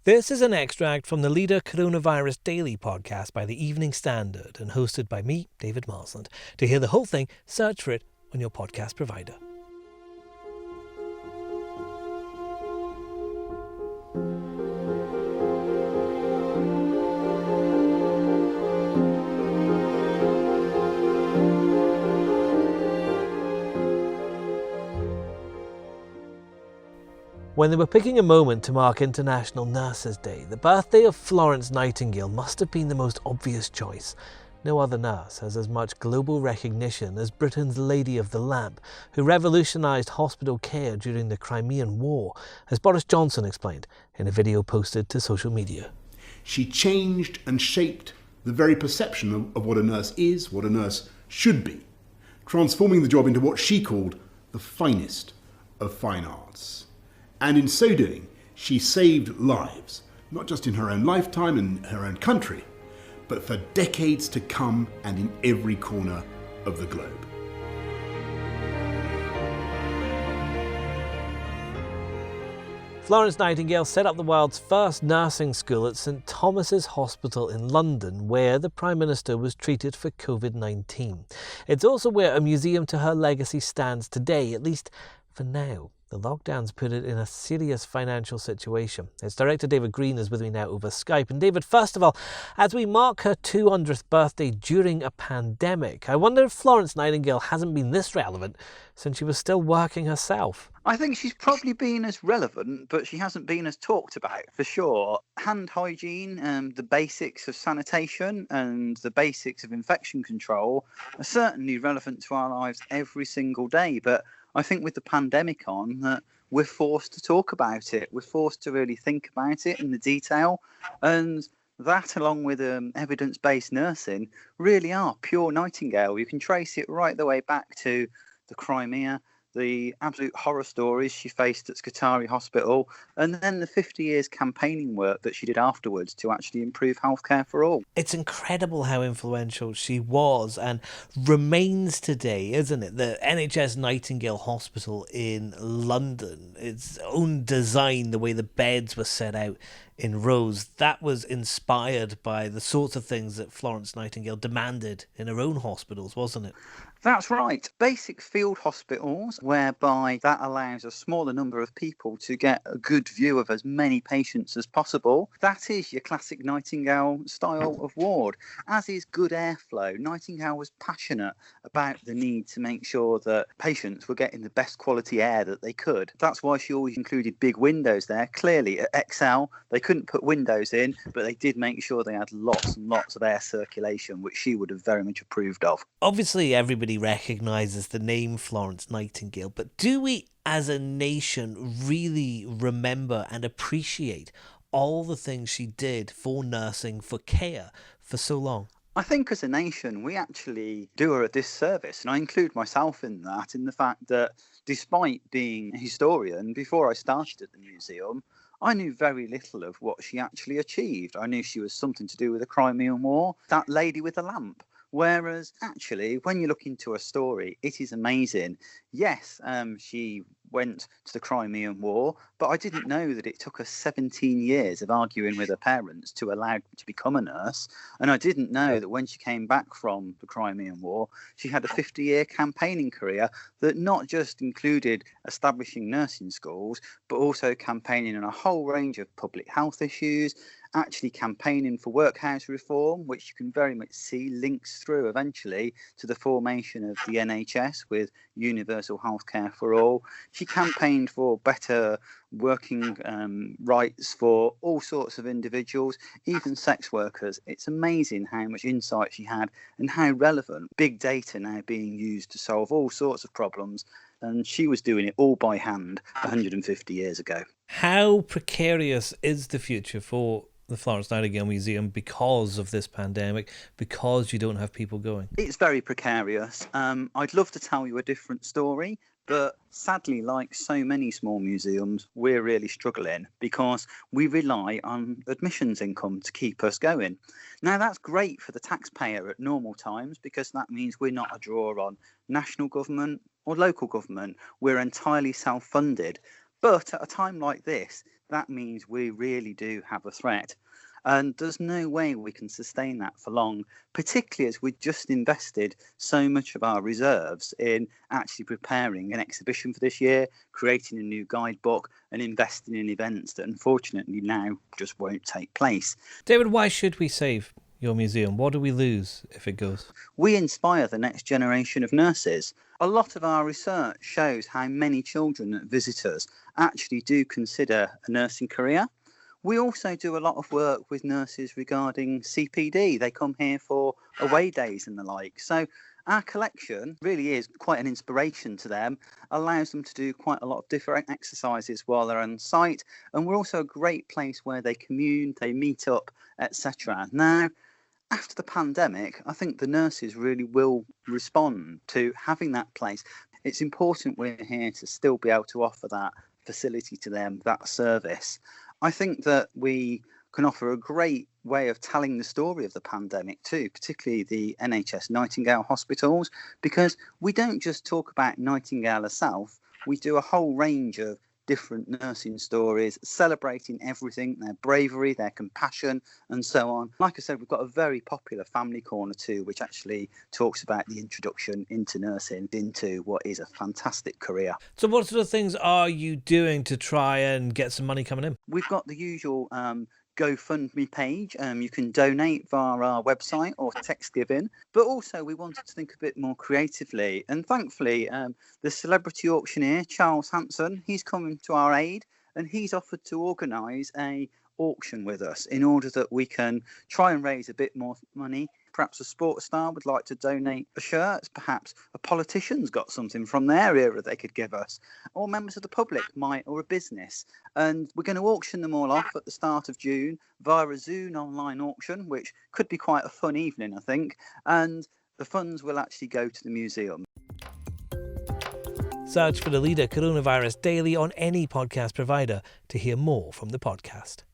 This is an extract from the Leader Coronavirus Daily podcast by the Evening Standard and hosted by me, David Marsland. To hear the whole thing, search for it on your podcast provider. When they were picking a moment to mark International Nurses Day, the birthday of Florence Nightingale must have been the most obvious choice. No other nurse has as much global recognition as Britain's Lady of the Lamp, who revolutionised hospital care during the Crimean War, as Boris Johnson explained in a video posted to social media. She changed and shaped the very perception of what a nurse is, what a nurse should be, transforming the job into what she called the finest of fine arts. And in so doing, she saved lives, not just in her own lifetime and her own country, but for decades to come and in every corner of the globe. Florence Nightingale set up the world's first nursing school at St Thomas's Hospital in London, where the Prime Minister was treated for COVID-19. It's also where a museum to her legacy stands today, at least for now. The lockdowns put it in a serious financial situation. Its director David Green is with me now over Skype. And David, first of all, as we mark her 200th birthday during a pandemic, I wonder if Florence Nightingale hasn't been this relevant since she was still working herself. I think she's probably been as relevant, but she hasn't been as talked about, for sure. Hand hygiene, the basics of sanitation and the basics of infection control are certainly relevant to our lives every single day. But I think with the pandemic on, that we're forced to talk about it. We're forced to really think about it in the detail. And that, along with evidence-based nursing, really are pure Nightingale. You can trace it right the way back to the Crimea, the absolute horror stories she faced at Scutari Hospital, and then the 50 years campaigning work that she did afterwards to actually improve healthcare for all. It's incredible how influential she was and remains today, isn't it? The NHS Nightingale Hospital in London, its own design, the way the beds were set out in rows, that was inspired by the sorts of things that Florence Nightingale demanded in her own hospitals, wasn't it? That's right. Basic field hospitals, whereby that allows a smaller number of people to get a good view of as many patients as possible. That is your classic Nightingale style of ward, as is good airflow. Nightingale was passionate about the need to make sure that patients were getting the best quality air that they could. That's why she always included big windows there. Clearly, at XL, they couldn't put windows in, but they did make sure they had lots and lots of air circulation, which she would have very much approved of. Obviously, everybody recognises the name Florence Nightingale, but do we as a nation really remember and appreciate all the things she did for nursing, for care, for so long? I think as a nation, we actually do her a disservice, and I include myself in that, in the fact that despite being a historian, before I started at the museum, I knew very little of what she actually achieved. I knew she was something to do with the Crimean War, that lady with the lamp. Whereas, actually, when you look into her story, it is amazing. Yes, she went to the Crimean War, but I didn't know that it took her 17 years of arguing with her parents to allow her to become a nurse. And I didn't know that when she came back from the Crimean War, she had a 50-year campaigning career that not just included establishing nursing schools, but also campaigning on a whole range of public health issues, actually campaigning for workhouse reform, which you can very much see links through eventually to the formation of the NHS with universal healthcare for all. She campaigned for better working rights for all sorts of individuals, even sex workers. It's amazing how much insight she had and how relevant big data now being used to solve all sorts of problems. And she was doing it all by hand 150 years ago. How precarious is the future for the Florence Nightingale Museum because of this pandemic, because you don't have people going? It's very precarious. I'd love to tell you a different story, but sadly, like so many small museums, we're really struggling because we rely on admissions income to keep us going. Now, that's great for the taxpayer at normal times because that means we're not a draw on national government or local government. We're entirely self-funded. But at a time like this, that means we really do have a threat. And there's no way we can sustain that for long, particularly as we just invested so much of our reserves in actually preparing an exhibition for this year, creating a new guidebook and investing in events that unfortunately now just won't take place. David, why should we save your museum? What do we lose if it goes? We inspire the next generation of nurses. A lot of our research shows how many children that visit us actually do consider a nursing career. We also do a lot of work with nurses regarding CPD. They come here for away days and the like. So our collection really is quite an inspiration to them, allows them to do quite a lot of different exercises while they're on site. And we're also a great place where they commune, they meet up, etc. Now, after the pandemic, I think the nurses really will respond to having that place. It's important we're here to still be able to offer that facility to them, that service. I think that we can offer a great way of telling the story of the pandemic too, particularly the NHS Nightingale hospitals, because we don't just talk about Nightingale herself, we do a whole range of different nursing stories, celebrating everything, their bravery, their compassion, and so on. Like I said, we've got a very popular family corner too, which actually talks about the introduction into nursing, into what is a fantastic career. So what sort of things are you doing to try and get some money coming in? We've got the usual GoFundMe page. You can donate via our website or text giving, but also we wanted to think a bit more creatively. And thankfully, the celebrity auctioneer, Charles Hanson, he's coming to our aid and he's offered to organise a auction with us in order that we can try and raise a bit more money. Perhaps a sports star would like to donate a shirt, perhaps a politician's got something from their era they could give us, or members of the public might, or a business. And we're going to auction them all off at the start of June via a Zoom online auction, which could be quite a fun evening, I think. And the funds will actually go to the museum. Search for the Leader Coronavirus Daily on any podcast provider to hear more from the podcast.